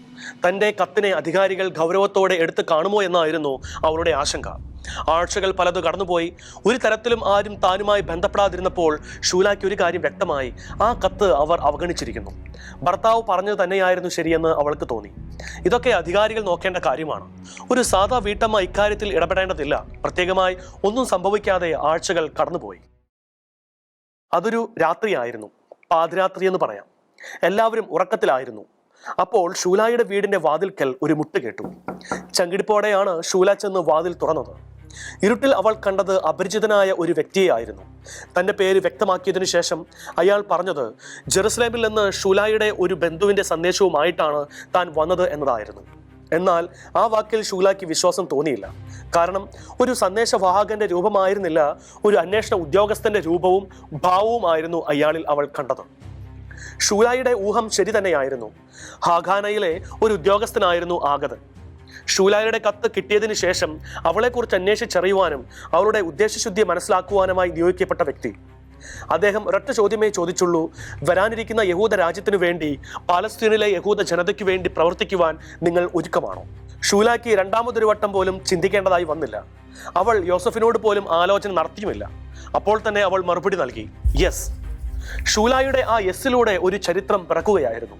തന്റെ കത്തിനെ അധികാരികൾ ഗൗരവത്തോടെ എടുത്തു കാണുമോ എന്നായിരുന്നു അവളുടെ ആശങ്ക. ആഴ്ചകൾ പലത് കടന്നുപോയി. ഒരു തരത്തിലും ആരും താനുമായി ബന്ധപ്പെടാതിരുന്നപ്പോൾ ഷൂലയ്ക്ക് ഒരു കാര്യം വ്യക്തമായി: ആ കത്ത് അവർ അവഗണിച്ചിരിക്കുന്നു. ഭർത്താവ് പറഞ്ഞത് തന്നെയായിരുന്നു ശരിയെന്ന് അവൾക്ക് തോന്നി. ഇതൊക്കെ അധികാരികൾ നോക്കേണ്ട കാര്യമാണ്. ഒരു സാധാ വീട്ടമ്മ ഇക്കാര്യത്തിൽ ഇടപെടേണ്ടതില്ല. പ്രത്യേകമായി ഒന്നും സംഭവിക്കാതെ ആഴ്ചകൾ കടന്നുപോയി. അതൊരു രാത്രിയായിരുന്നു, പാതിരാത്രി എന്ന് പറയാം. എല്ലാവരും ഉറക്കത്തിലായിരുന്നു. അപ്പോൾ ഷൂലയുടെ വീടിന്റെ വാതിൽക്കൽ ഒരു മുട്ട് കേട്ടു. ചങ്കിടിപ്പോടെയാണ് ഷൂല ചെന്ന് വാതിൽ തുറന്നത്. ഇരുട്ടിൽ അവൾ കണ്ടത് അപരിചിതനായ ഒരു വ്യക്തിയെയായിരുന്നു. തന്റെ പേര് വ്യക്തമാക്കിയതിനു ശേഷം അയാൾ പറഞ്ഞത് ജെറുസലേമിൽ നിന്ന് ഷൂലയുടെ ഒരു ബന്ധുവിന്റെ സന്ദേശവുമായിട്ടാണ് താൻ വന്നത് എന്നതായിരുന്നു. എന്നാൽ ആ വാക്കിൽ ഷൂലയ്ക്ക് വിശ്വാസം തോന്നിയില്ല. കാരണം ഒരു സന്ദേശവാഹകന്റെ രൂപമായിരുന്നില്ല, ഒരു അന്വേഷണ ഉദ്യോഗസ്ഥന്റെ രൂപവും ഭാവവുമായിരുന്നു അയാളിൽ അവൾ കണ്ടത്. ഷൂലയുടെ ഊഹം ശരി തന്നെയായിരുന്നു. ഹാഖാനയിലെ ഒരു ഉദ്യോഗസ്ഥനായിരുന്നു ആഗതൻ. ഷൂലയുടെ കത്ത് കിട്ടിയതിന് ശേഷം അവളെക്കുറിച്ച് അന്വേഷിച്ചറിയുവാനും അവളുടെ ഉദ്ദേശശുദ്ധി മനസ്സിലാക്കുവാനുമായി നിയോഗിക്കപ്പെട്ട വ്യക്തി. അദ്ദേഹം ഒരൊറ്റ ചോദ്യമേ ചോദിച്ചുള്ളൂ: വരാനിരിക്കുന്ന യഹൂദ രാജ്യത്തിനു വേണ്ടി, പാലസ്തീനിലെ യഹൂദ ജനതയ്ക്ക് വേണ്ടി പ്രവർത്തിക്കുവാൻ നിങ്ങൾ ഒരുക്കമാണോ? ഷൂലയ്ക്ക് 2ാമതൊരു വട്ടം പോലും ചിന്തിക്കേണ്ടതായി വന്നില്ല. അവൾ യോസഫിനോട് പോലും ആലോചന നടത്തിയുമില്ല. അപ്പോൾ തന്നെ അവൾ മറുപടി നൽകി: യെസ്. ഷൂലയുടെ ആ യെസ്സിലൂടെ ഒരു ചരിത്രം പിറക്കുകയായിരുന്നു.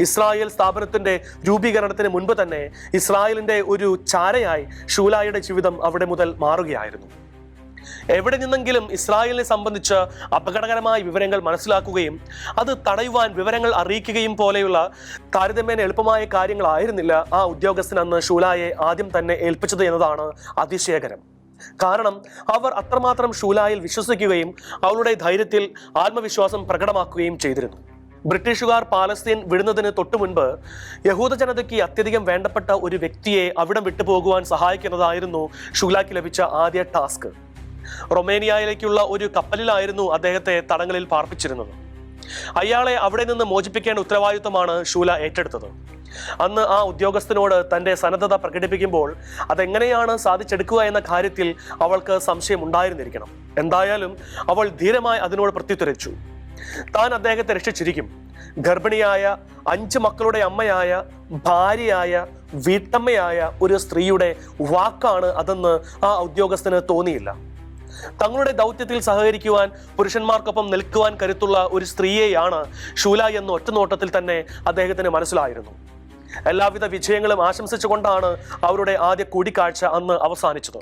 ഇസ്രായേൽ സ്ഥാപനത്തിന്റെ രൂപീകരണത്തിന് മുൻപ് തന്നെ ഇസ്രായേലിന്റെ ഒരു ചാരയായി ഷൂലയുടെ ജീവിതം അവിടെ മുതൽ മാറുകയായിരുന്നു. എവിടെ നിന്നെങ്കിലും ഇസ്രായേലിനെ സംബന്ധിച്ച് അപകടകരമായ വിവരങ്ങൾ മനസ്സിലാക്കുകയും അത് തടയുവാൻ വിവരങ്ങൾ അറിയിക്കുകയും പോലെയുള്ള താരതമ്യേന എളുപ്പമായ കാര്യങ്ങളായിരുന്നില്ല ആ ഉദ്യോഗസ്ഥൻ അന്ന് ഷൂലയെ ആദ്യം തന്നെ ഏൽപ്പിച്ചത് എന്നതാണ് അതിശയകരം. കാരണം അവർ അത്രമാത്രം ഷൂലയിൽ വിശ്വസിക്കുകയും അവളുടെ ധൈര്യത്തിൽ ആത്മവിശ്വാസം പ്രകടമാക്കുകയും ചെയ്തിരുന്നു. ബ്രിട്ടീഷുകാർ പാലസ്തീൻ വിടുന്നതിന് തൊട്ടു മുൻപ് യഹൂദ ജനതയ്ക്ക് അത്യധികം വേണ്ടപ്പെട്ട ഒരു വ്യക്തിയെ അവിടം വിട്ടുപോകുവാൻ സഹായിക്കുന്നതായിരുന്നു ഷൂലയ്ക്ക് ലഭിച്ച ആദ്യ ടാസ്ക്. റൊമേനിയയിലേക്കുള്ള ഒരു കപ്പലിലായിരുന്നു അദ്ദേഹത്തെ തടങ്ങളിൽ പാർപ്പിച്ചിരുന്നത്. അയാളെ അവിടെ നിന്ന് മോചിപ്പിക്കേണ്ട ഉത്തരവാദിത്വമാണ് ഷൂല ഏറ്റെടുത്തത്. അന്ന് ആ ഉദ്യോഗസ്ഥനോട് തന്റെ സന്നദ്ധത പ്രകടിപ്പിക്കുമ്പോൾ അതെങ്ങനെയാണ് സാധിച്ചെടുക്കുക എന്ന കാര്യത്തിൽ അവൾക്ക് സംശയം ഉണ്ടായിരുന്നിരിക്കണം. എന്തായാലും അവൾ ധീരമായി അതിനോട് പ്രത്യുത്തരിച്ചു: താൻ അദ്ദേഹത്തെ രക്ഷിച്ചിരിക്കും. ഗർഭിണിയായ 5 മക്കളുടെ അമ്മയായ, ഭാര്യയായ, വീട്ടമ്മയായ ഒരു സ്ത്രീയുടെ വാക്കാണ് അതെന്ന് ആ ഉദ്യോഗസ്ഥന് തോന്നിയില്ല. തങ്ങളുടെ ദൗത്യത്തിൽ സഹകരിക്കുവാൻ, പുരുഷന്മാർക്കൊപ്പം നിൽക്കുവാൻ കരുത്തുള്ള ഒരു സ്ത്രീയെയാണ് ഷൂല എന്ന് ഒറ്റനോട്ടത്തിൽ തന്നെ അദ്ദേഹത്തിന് മനസ്സിലായിരുന്നു. എല്ലാവിധ വിജയങ്ങളും ആശംസിച്ചുകൊണ്ടാണ് അവരുടെ ആദ്യ കൂടിക്കാഴ്ച അന്ന് അവസാനിച്ചത്.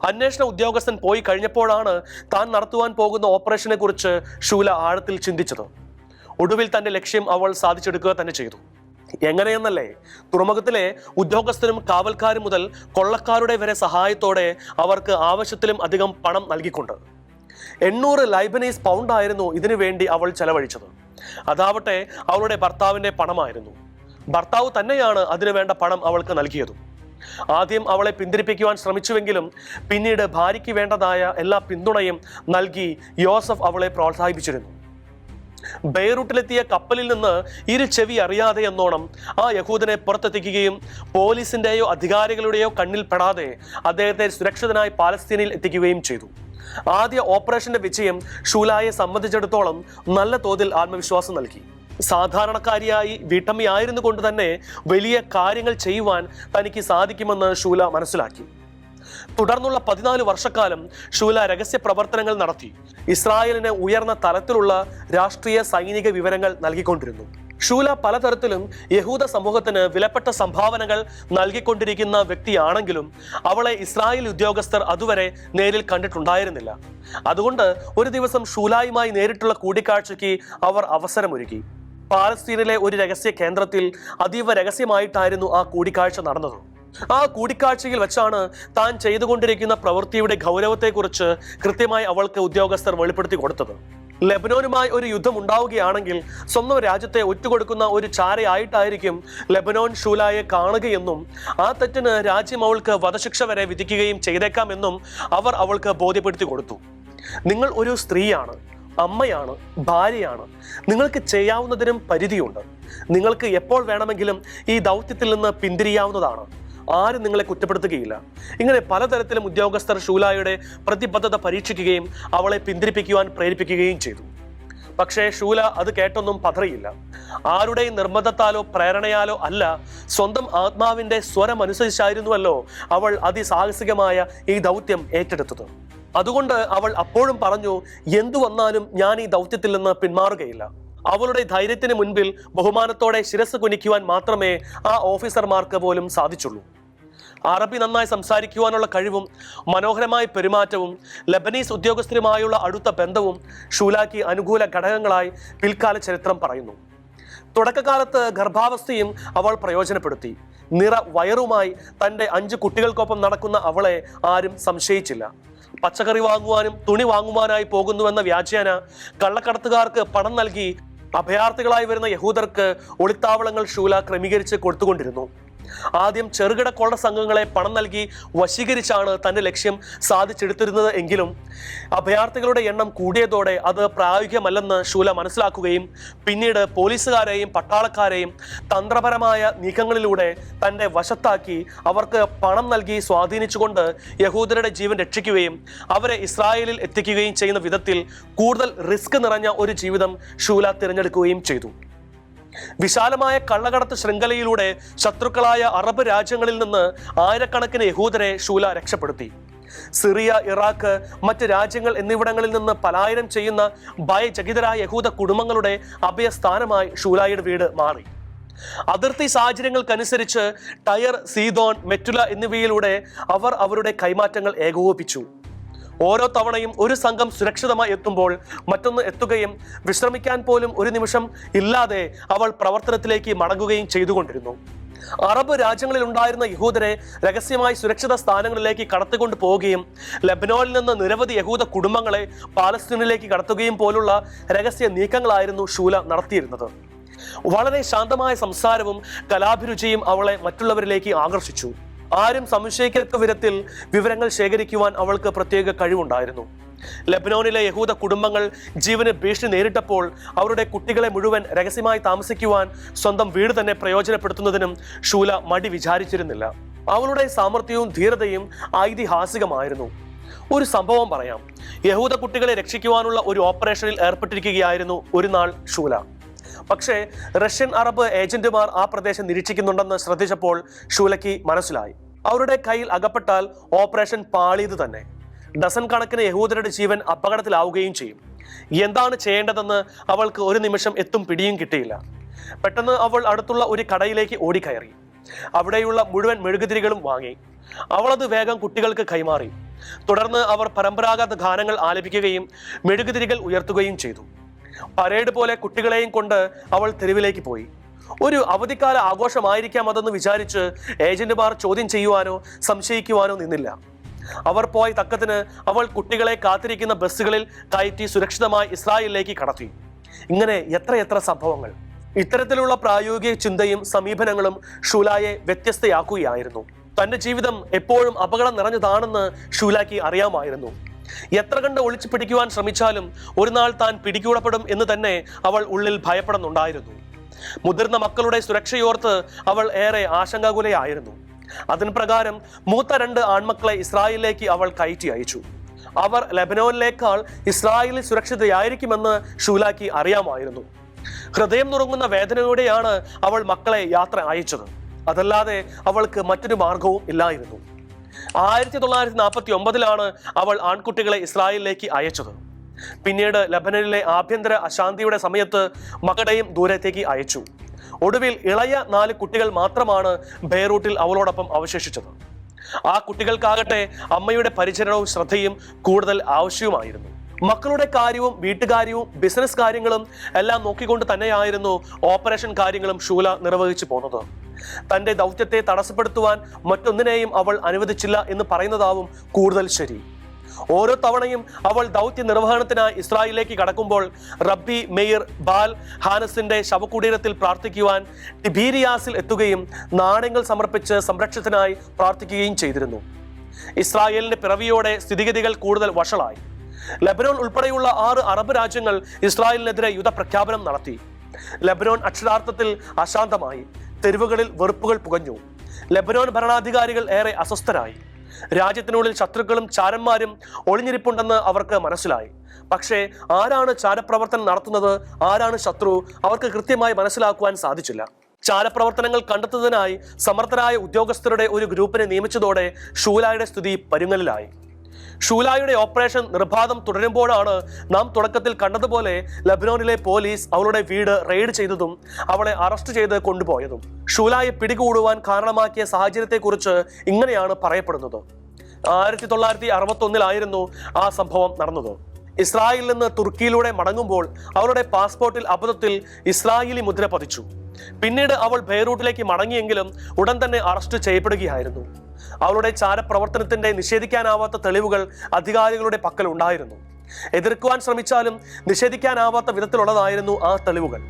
അന്വേഷണ ഉദ്യോഗസ്ഥൻ പോയി കഴിഞ്ഞപ്പോഴാണ് താൻ നടത്തുവാൻ പോകുന്ന ഓപ്പറേഷനെ കുറിച്ച് ഷൂല ആഴത്തിൽ ചിന്തിച്ചത്. ഒടുവിൽ തന്റെ ലക്ഷ്യം അവൾ സാധിച്ചെടുക്കുക തന്നെ ചെയ്തു. എങ്ങനെയെന്നല്ലേ? തുറമുഖത്തിലെ ഉദ്യോഗസ്ഥരും കാവൽക്കാരും മുതൽ കൊള്ളക്കാരുടെ വരെ സഹായത്തോടെ അവർക്ക് ആവശ്യത്തിലും അധികം പണം നൽകിക്കൊണ്ട് 800 ലൈബനീസ് പൗണ്ടായിരുന്നു ഇതിനു വേണ്ടി അവൾ ചെലവഴിച്ചത്. അതാവട്ടെ അവളുടെ ഭർത്താവിന്റെ പണമായിരുന്നു. ഭർത്താവ് തന്നെയാണ് അതിനു വേണ്ട പണം അവൾക്ക് നൽകിയതും. ആദ്യം അവളെ പിന്തിരിപ്പിക്കുവാൻ ശ്രമിച്ചുവെങ്കിലും പിന്നീട് ഭാര്യയ്ക്ക് വേണ്ടതായ എല്ലാ പിന്തുണയും നൽകി യോസഫ് അവളെ പ്രോത്സാഹിപ്പിച്ചിരുന്നു. ബെയ്റൂട്ടിലെത്തിയ കപ്പലിൽ നിന്ന് ഇരു ചെവി അറിയാതെ എന്നോണം ആ യഹൂദനെ പുറത്തെത്തിക്കുകയും പോലീസിന്റെയോ അധികാരികളുടെയോ കണ്ണിൽ പെടാതെ അദ്ദേഹത്തെ സുരക്ഷിതനായി പാലസ്തീനയിൽ എത്തിക്കുകയും ചെയ്തു. ആദ്യ ഓപ്പറേഷന്റെ വിജയം ഷൂലായെ സംബന്ധിച്ചിടത്തോളം നല്ല തോതിൽ ആത്മവിശ്വാസം നൽകി. സാധാരണക്കാരിയായി വീട്ടമ്മയായിരുന്നു കൊണ്ട് തന്നെ വലിയ കാര്യങ്ങൾ ചെയ്യുവാൻ തനിക്ക് സാധിക്കുമെന്ന് ഷൂല മനസ്സിലാക്കി. തുടർന്നുള്ള 14 വർഷക്കാലം ഷൂല രഹസ്യ പ്രവർത്തനങ്ങൾ നടത്തി ഇസ്രായേലിന് ഉയർന്ന തലത്തിലുള്ള രാഷ്ട്രീയ സൈനിക വിവരങ്ങൾ നൽകിക്കൊണ്ടിരുന്നു. ഷൂല പലതരത്തിലും യഹൂദ സമൂഹത്തിന് വിലപ്പെട്ട സംഭാവനകൾ നൽകിക്കൊണ്ടിരിക്കുന്ന വ്യക്തിയാണെങ്കിലും അവളെ ഇസ്രായേൽ ഉദ്യോഗസ്ഥർ അതുവരെ നേരിൽ കണ്ടിട്ടുണ്ടായിരുന്നില്ല. അതുകൊണ്ട് ഒരു ദിവസം ഷൂലായുമായി നേരിട്ടുള്ള കൂടിക്കാഴ്ചയ്ക്ക് അവർ അവസരമൊരുക്കി. പാലസ്തീനിലെ ഒരു രഹസ്യ കേന്ദ്രത്തിൽ അതീവ രഹസ്യമായിട്ടായിരുന്നു ആ കൂടിക്കാഴ്ച നടന്നത്. ആ കൂടിക്കാഴ്ചയിൽ വെച്ചാണ് താൻ ചെയ്തുകൊണ്ടിരിക്കുന്ന പ്രവൃത്തിയുടെ ഗൗരവത്തെക്കുറിച്ച് കൃത്യമായി അവൾക്ക് ഉദ്യോഗസ്ഥർ വെളിപ്പെടുത്തി കൊടുത്തത്. ലെബനോനുമായി ഒരു യുദ്ധം ഉണ്ടാവുകയാണെങ്കിൽ സ്വന്തം രാജ്യത്തെ ഒറ്റുകൊടുക്കുന്ന ഒരു ചാരയായിട്ടായിരിക്കും ലെബനോൻ ഷൂലായെ കാണുകയെന്നും ആ തെറ്റിന് രാജ്യം അവൾക്ക് വധശിക്ഷ വരെ വിധിക്കുകയും ചെയ്തേക്കാമെന്നും അവർ അവൾക്ക് ബോധ്യപ്പെടുത്തി കൊടുത്തു. നിങ്ങൾ ഒരു സ്ത്രീയാണ്, അമ്മയാണ്, ഭാര്യയാണ്. നിങ്ങൾക്ക് ചെയ്യാവുന്നതിനും പരിധിയുണ്ട്. നിങ്ങൾക്ക് എപ്പോൾ വേണമെങ്കിലും ഈ ദൗത്യത്തിൽ നിന്ന് പിന്തിരിയാവുന്നതാണ്. ആരും നിങ്ങളെ കുറ്റപ്പെടുത്തുകയില്ല. ഇങ്ങനെ പലതരത്തിലും ഉദ്യോഗസ്ഥർ ഷൂലായുടെ പ്രതിബദ്ധത പരീക്ഷിക്കുകയും അവളെ പിന്തിരിപ്പിക്കുവാൻ പ്രേരിപ്പിക്കുകയും ചെയ്തു. പക്ഷേ ഷൂല അത് കേട്ടൊന്നും പതറിയില്ല. ആരുടെയും നിർബന്ധത്താലോ പ്രേരണയാലോ അല്ല, സ്വന്തം ആത്മാവിന്റെ സ്വരമനുസരിച്ചായിരുന്നുവല്ലോ അവൾ അതിസാഹസികമായ ഈ ദൗത്യം ഏറ്റെടുത്തത്. അതുകൊണ്ട് അവൾ അപ്പോഴും പറഞ്ഞു, എന്തു വന്നാലും ഞാൻ ഈ ദൗത്യത്തിൽ നിന്ന് പിന്മാറുകയില്ല. അവളുടെ ധൈര്യത്തിന് മുൻപിൽ ബഹുമാനത്തോടെ ശിരസ് കുനിക്കുവാൻ മാത്രമേ ആ ഓഫീസർമാർക്ക് പോലും സാധിച്ചുള്ളൂ. അറബി നന്നായി സംസാരിക്കുവാനുള്ള കഴിവും മനോഹരമായ പെരുമാറ്റവും ലബനീസ് ഉദ്യോഗസ്ഥരുമായുള്ള അടുത്ത ബന്ധവും ഷൂലാക്ക് അനുകൂല ഘടകങ്ങളായി പിൽക്കാല ചരിത്രം പറയുന്നു. തുടക്കകാലത്ത് ഗർഭാവസ്ഥയും അവൾ പ്രയോജനപ്പെടുത്തി. നിറ വയറുമായി തൻ്റെ 5 കുട്ടികൾക്കൊപ്പം നടക്കുന്ന അവളെ ആരും സംശയിച്ചില്ല. പച്ചക്കറി വാങ്ങുവാനും തുണി വാങ്ങുവാനായി പോകുന്നുവെന്ന വ്യാജേന കള്ളക്കടത്തുകാർക്ക് പണം നൽകി അഭയാർത്ഥികളായി വരുന്ന യഹൂദർക്ക് ഒളിത്താവളങ്ങൾ ഷൂല ക്രമീകരിച്ച് കൊടുത്തുകൊണ്ടിരുന്നു. ആദ്യം ചെറുകിട കൊള്ള സംഘങ്ങളെ പണം നൽകി വശീകരിച്ചാണ് തന്റെ ലക്ഷ്യം സാധിച്ചെടുത്തിരുന്നത്. എങ്കിലും അഭയാർത്ഥികളുടെ എണ്ണം കൂടിയതോടെ അത് പ്രായോഗികമല്ലെന്ന് ഷൂല മനസ്സിലാക്കുകയും പിന്നീട് പോലീസുകാരെയും പട്ടാളക്കാരെയും തന്ത്രപരമായ നീക്കങ്ങളിലൂടെ തന്റെ വശത്താക്കി അവർക്ക് പണം നൽകി സ്വാധീനിച്ചുകൊണ്ട് യഹൂദരുടെ ജീവൻ രക്ഷിക്കുകയും അവരെ ഇസ്രായേലിൽ എത്തിക്കുകയും ചെയ്യുന്ന വിധത്തിൽ കൂടുതൽ റിസ്ക് നിറഞ്ഞ ഒരു ജീവിതം ഷൂല തിരഞ്ഞെടുക്കുകയും ചെയ്തു. വിശാലമായ കള്ളക്കടത്ത് ശൃംഖലയിലൂടെ ശത്രുക്കളായ അറബ് രാജ്യങ്ങളിൽ നിന്ന് ആയിരക്കണക്കിന് യഹൂദരെ ഷൂല രക്ഷപ്പെടുത്തി. സിറിയ, ഇറാഖ്, മറ്റ് രാജ്യങ്ങൾ എന്നിവിടങ്ങളിൽ നിന്ന് പലായനം ചെയ്യുന്ന ഭയചകിതരായ യഹൂദ കുടുംബങ്ങളുടെ അഭയസ്ഥാനമായി ഷൂലായുടെ വീട് മാറി. അതിർത്തി സാഹചര്യങ്ങൾക്കനുസരിച്ച് ടയർ, സീദോൻ, മെറ്റുല എന്നിവയിലൂടെ അവർ അവരുടെ കൈമാറ്റങ്ങൾ ഏകോപിപ്പിച്ചു. ഓരോ തവണയും ഒരു സംഘം സുരക്ഷിതമായി എത്തുമ്പോൾ മറ്റൊന്ന് എത്തുകയും വിശ്രമിക്കാൻ പോലും ഒരു നിമിഷം ഇല്ലാതെ അവൾ പ്രവർത്തനത്തിലേക്ക് മടങ്ങുകയും ചെയ്തുകൊണ്ടിരുന്നു. അറബ് രാജ്യങ്ങളിൽ ഉണ്ടായിരുന്ന യഹൂദരെ രഹസ്യമായി സുരക്ഷിത സ്ഥാനങ്ങളിലേക്ക് കടത്തിക്കൊണ്ടു പോവുകയും ലെബനോനിൽ നിന്ന് നിരവധി യഹൂദ കുടുംബങ്ങളെ പാലസ്തീനിലേക്ക് കടത്തുകയും പോലുള്ള രഹസ്യ നീക്കങ്ങളായിരുന്നു ഷൂല നടത്തിയിരുന്നത്. വളരെ ശാന്തമായ സംസാരവും കലാഭിരുചിയും അവളെ മറ്റുള്ളവരിലേക്ക് ആകർഷിച്ചു. ആരും സംശയിക്കത്തക്ക വിധത്തിൽ വിവരങ്ങൾ ശേഖരിക്കുവാൻ അവൾക്ക് പ്രത്യേക കഴിവുണ്ടായിരുന്നു. ലെബനോനിലെ യഹൂദ കുടുംബങ്ങൾ ജീവന് ഭീഷണി നേരിട്ടപ്പോൾ അവരുടെ കുട്ടികളെ മുഴുവൻ രഹസ്യമായി താമസിക്കുവാൻ സ്വന്തം വീട് തന്നെ പ്രയോജനപ്പെടുത്തുന്നതിനും ഷൂല മടി വിചാരിച്ചിരുന്നില്ല. അവളുടെ സാമർത്ഥ്യവും ധീരതയും ഐതിഹാസികമായിരുന്നു. ഒരു സംഭവം പറയാം. യഹൂദ കുട്ടികളെ രക്ഷിക്കുവാനുള്ള ഒരു ഓപ്പറേഷനിൽ ഏർപ്പെട്ടിരിക്കുകയായിരുന്നു ഒരു നാൾ ഷൂല. പക്ഷേ റഷ്യൻ അറബ് ഏജന്റുമാർ ആ പ്രദേശം നിരീക്ഷിക്കുന്നുണ്ടെന്ന് ശ്രദ്ധിച്ചപ്പോൾ ഷൂലയ്ക്ക് മനസ്സിലായി, അവരുടെ കയ്യിൽ അകപ്പെട്ടാൽ ഓപ്പറേഷൻ പാളിയത് തന്നെ. ഡസൻ കണക്കിന് യഹൂദരുടെ ജീവൻ അപകടത്തിലാവുകയും ചെയ്യും. എന്താണ് ചെയ്യേണ്ടതെന്ന് അവൾക്ക് ഒരു നിമിഷം എത്തും പിടിയും കിട്ടിയില്ല. പെട്ടെന്ന് അവൾ അടുത്തുള്ള ഒരു കടയിലേക്ക് ഓടിക്കയറി. അവിടെയുള്ള മുഴുവൻ മെഴുകുതിരികളും വാങ്ങി. അവളത് വേഗം കുട്ടികൾക്ക് കൈമാറി. തുടർന്ന് അവർ പരമ്പരാഗത ഗാനങ്ങൾ ആലപിക്കുകയും മെഴുകുതിരികൾ ഉയർത്തുകയും ചെയ്തു. പരേഡ് പോലെ കുട്ടികളെയും കൊണ്ട് അവൾ തെരുവിലേക്ക് പോയി. ഒരു അവധിക്കാല ആഘോഷമായിരിക്കാം അതെന്ന് വിചാരിച്ച് ഏജന്റുമാർ ചോദ്യം ചെയ്യുവാനോ സംശയിക്കുവാനോ നിന്നില്ല. അവർ പോയ തക്കത്തിന് അവൾ കുട്ടികളെ കാത്തിരിക്കുന്ന ബസ്സുകളിൽ കയറ്റി സുരക്ഷിതമായി ഇസ്രായേലിലേക്ക് കടത്തി. ഇങ്ങനെ എത്രയെത്ര സംഭവങ്ങൾ. ഇത്തരത്തിലുള്ള പ്രായോഗിക ചിന്തയും സമീപനങ്ങളും ഷൂലായെ വ്യത്യസ്തയാക്കുകയായിരുന്നു. തന്റെ ജീവിതം എപ്പോഴും അപകടം നിറഞ്ഞതാണെന്ന് ഷൂലാക്ക് അറിയാമായിരുന്നു. എത്ര കണ്ട് ഒളിച്ചു പിടിക്കുവാൻ ശ്രമിച്ചാലും ഒരു നാൾ താൻ പിടികൂടപ്പെടും എന്ന് തന്നെ അവൾ ഉള്ളിൽ ഭയപ്പെടുന്നുണ്ടായിരുന്നു. മുതിർന്ന മക്കളുടെ സുരക്ഷയോർത്ത് അവൾ ഏറെ ആശങ്കാകുലയായിരുന്നു. അതിന് പ്രകാരം മൂത്ത 2 ആൺമക്കളെ ഇസ്രായേലിലേക്ക് അവൾ കയറ്റി അയച്ചു. അവർ ലെബനോനിലേക്കാൾ ഇസ്രായേലിൽ സുരക്ഷിതയായിരിക്കുമെന്ന് ഷൂലാക്ക് അറിയാമായിരുന്നു. ഹൃദയം നുറുങ്ങുന്ന വേദനയോടെയാണ് അവൾ മക്കളെ യാത്ര അയച്ചത്. അതല്ലാതെ അവൾക്ക് മറ്റൊരു മാർഗവും ഇല്ലായിരുന്നു. 1949 അവൾ ആൺകുട്ടികളെ ഇസ്രായേലിലേക്ക് അയച്ചത്. പിന്നീട് ലബനനിലെ ആഭ്യന്തര അശാന്തിയുടെ സമയത്ത് മകളുടെയും ദൂരത്തേക്ക് അയച്ചു. ഒടുവിൽ ഇളയ 4 കുട്ടികൾ മാത്രമാണ് ബെയ്റൂട്ടിൽ അവളോടൊപ്പം അവശേഷിച്ചത്. ആ കുട്ടികൾക്കാകട്ടെ അമ്മയുടെ പരിചരണവും ശ്രദ്ധയും കൂടുതൽ ആവശ്യവുമായിരുന്നു. മക്കളുടെ കാര്യവും വീട്ടുകാര്യവും ബിസിനസ് കാര്യങ്ങളും എല്ലാം നോക്കിക്കൊണ്ട് തന്നെയായിരുന്നു ഓപ്പറേഷൻ കാര്യങ്ങളും ഷൂല നിർവഹിച്ചു പോന്നത്. തന്റെ ദൗത്യത്തെ തടസ്സപ്പെടുത്തുവാൻ മറ്റൊന്നിനെയും അവൾ അനുവദിച്ചില്ല എന്ന് പറയുന്നതാവും കൂടുതൽ ശരി. ഓരോ തവണയും അവൾ ദൗത്യ നിർവഹണത്തിനായി ഇസ്രായേലിലേക്ക് കടക്കുമ്പോൾ റബ്ബി മെയിർ ബാൽ ഹാനസിന്റെ ശവകുടീരത്തിൽ പ്രാർത്ഥിക്കുവാൻ ടിബീരിയാസിൽ എത്തുകയും നാണയങ്ങൾ സമർപ്പിച്ച് സംരക്ഷണത്തിനായി പ്രാർത്ഥിക്കുകയും ചെയ്തിരുന്നു. ഇസ്രായേലിന്റെ പിറവിയോടെ സ്ഥിതിഗതികൾ കൂടുതൽ വഷളായി. ലെബനോൻ ഉൾപ്പെടെയുള്ള 6 അറബ് രാജ്യങ്ങൾ ഇസ്രായേലിനെതിരെ യുദ്ധപ്രഖ്യാപനം നടത്തി. ലെബനോൻ അക്ഷരാർത്ഥത്തിൽ അശാന്തമായി. തെരുവുകളിൽ വെറുപ്പുകൾ പുകഞ്ഞു. ലെബനോൻ ഭരണാധികാരികൾ ഏറെ അസ്വസ്ഥരായി. രാജ്യത്തിനുള്ളിൽ ശത്രുക്കളും ചാരന്മാരും ഒളിഞ്ഞിരിപ്പുണ്ടെന്ന് അവർക്ക് മനസ്സിലായി. പക്ഷേ ആരാണ് ചാരപ്രവർത്തനം നടത്തുന്നത്, ആരാണ് ശത്രു, അവർക്ക് കൃത്യമായി മനസ്സിലാക്കുവാൻ സാധിച്ചില്ല. ചാരപ്രവർത്തനങ്ങൾ കണ്ടെത്തുന്നതിനായി സമർത്ഥരായ ഉദ്യോഗസ്ഥരുടെ ഒരു ഗ്രൂപ്പിനെ നിയമിച്ചതോടെ ഷൂലായുടെ സ്ഥിതി പരുങ്ങലിലായി. ഷൂലായുടെ ഓപ്പറേഷൻ നിർബാധം തുടരുമ്പോഴാണ് നാം തുടക്കത്തിൽ കണ്ടതുപോലെ ലബനോനിലെ പോലീസ് അവളുടെ വീട് റെയ്ഡ് ചെയ്തതും അവളെ അറസ്റ്റ് ചെയ്ത് കൊണ്ടുപോയതും. ഷൂലായെ പിടികൂടുവാൻ കാരണമാക്കിയ സാഹചര്യത്തെക്കുറിച്ച് ഇങ്ങനെയാണ് പറയപ്പെടുന്നത്. 1961 ആ സംഭവം നടന്നത്. ഇസ്രായേലിൽ നിന്ന് തുർക്കിയിലൂടെ മടങ്ങുമ്പോൾ അവളുടെ പാസ്പോർട്ടിൽ അബദ്ധത്തിൽ ഇസ്രായേലി മുദ്ര പതിച്ചു. പിന്നീട് അവൾ ബെയ്റൂട്ടിലേക്ക് മടങ്ങിയെങ്കിലും ഉടൻ തന്നെ അറസ്റ്റ് ചെയ്യപ്പെടുകയായിരുന്നു. അവളുടെ ചാരപ്രവർത്തനത്തിന്റെ നിഷേധിക്കാനാവാത്ത തെളിവുകൾ അധികാരികളുടെ പക്കൽ ഉണ്ടായിരുന്നു. എതിർക്കുവാൻ ശ്രമിച്ചാലും നിഷേധിക്കാനാവാത്ത വിധത്തിലുള്ളതായിരുന്നു ആ തെളിവുകൾ.